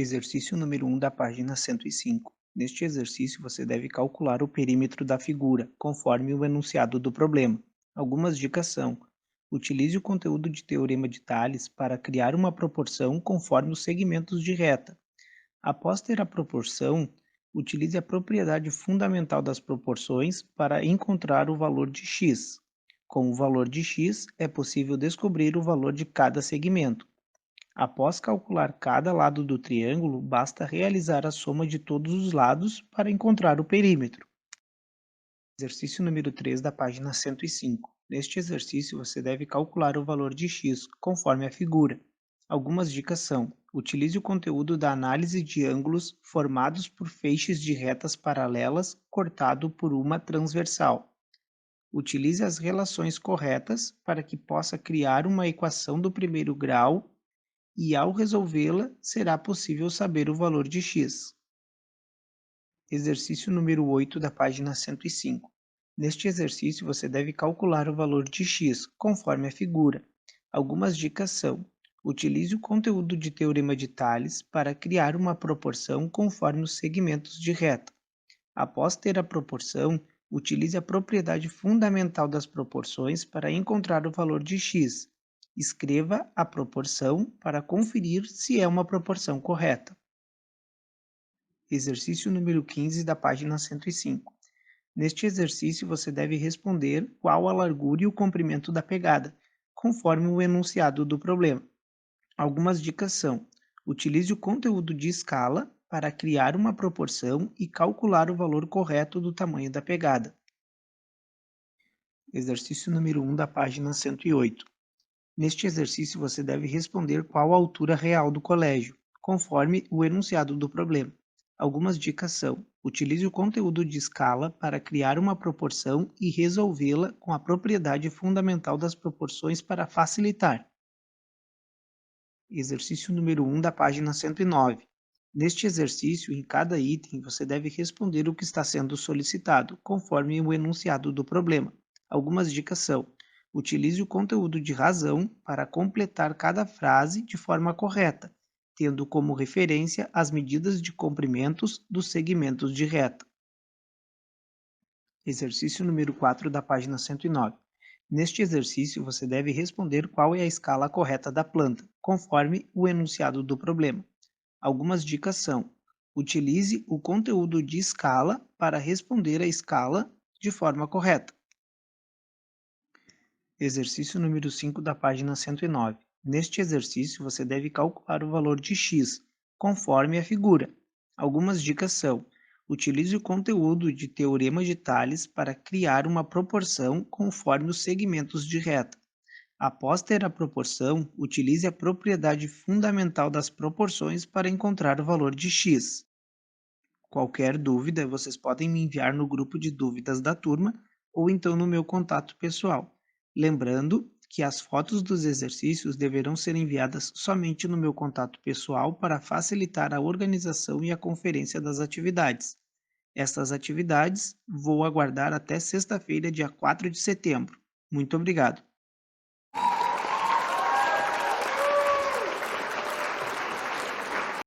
Exercício número 1 da página 105. Neste exercício, você deve calcular o perímetro da figura, conforme o enunciado do problema. Algumas dicas são: utilize o conteúdo de teorema de Tales para criar uma proporção conforme os segmentos de reta. Após ter a proporção, utilize a propriedade fundamental das proporções para encontrar o valor de x. Com o valor de x, é possível descobrir o valor de cada segmento. Após calcular cada lado do triângulo, basta realizar a soma de todos os lados para encontrar o perímetro. Exercício número 3 da página 105. Neste exercício, você deve calcular o valor de x, conforme a figura. Algumas dicas são: utilize o conteúdo da análise de ângulos formados por feixes de retas paralelas cortado por uma transversal. Utilize as relações corretas para que possa criar uma equação do primeiro grau e, ao resolvê-la, será possível saber o valor de x. Exercício número 8 da página 105. Neste exercício, você deve calcular o valor de x, conforme a figura. Algumas dicas são: utilize o conteúdo de teorema de Tales para criar uma proporção conforme os segmentos de reta. Após ter a proporção, utilize a propriedade fundamental das proporções para encontrar o valor de x. Escreva a proporção para conferir se é uma proporção correta. Exercício número 15 da página 105. Neste exercício, você deve responder qual a largura e o comprimento da pegada, conforme o enunciado do problema. Algumas dicas são: utilize o conteúdo de escala para criar uma proporção e calcular o valor correto do tamanho da pegada. Exercício número 1 da página 108. Neste exercício, você deve responder qual a altura real do colégio, conforme o enunciado do problema. Algumas dicas são: utilize o conteúdo de escala para criar uma proporção e resolvê-la com a propriedade fundamental das proporções para facilitar. Exercício número 1 da página 109. Neste exercício, em cada item, você deve responder o que está sendo solicitado, conforme o enunciado do problema. Algumas dicas são: utilize o conteúdo de razão para completar cada frase de forma correta, tendo como referência as medidas de comprimentos dos segmentos de reta. Exercício número 4 da página 109. Neste exercício, você deve responder qual é a escala correta da planta, conforme o enunciado do problema. Algumas dicas são: utilize o conteúdo de escala para responder a escala de forma correta. Exercício número 5 da página 109. Neste exercício, você deve calcular o valor de x, conforme a figura. Algumas dicas são: utilize o conteúdo de teorema de Tales para criar uma proporção conforme os segmentos de reta. Após ter a proporção, utilize a propriedade fundamental das proporções para encontrar o valor de x. Qualquer dúvida, vocês podem me enviar no grupo de dúvidas da turma ou então no meu contato pessoal. Lembrando que as fotos dos exercícios deverão ser enviadas somente no meu contato pessoal para facilitar a organização e a conferência das atividades. Estas atividades vou aguardar até sexta-feira, dia 4 de setembro. Muito obrigado.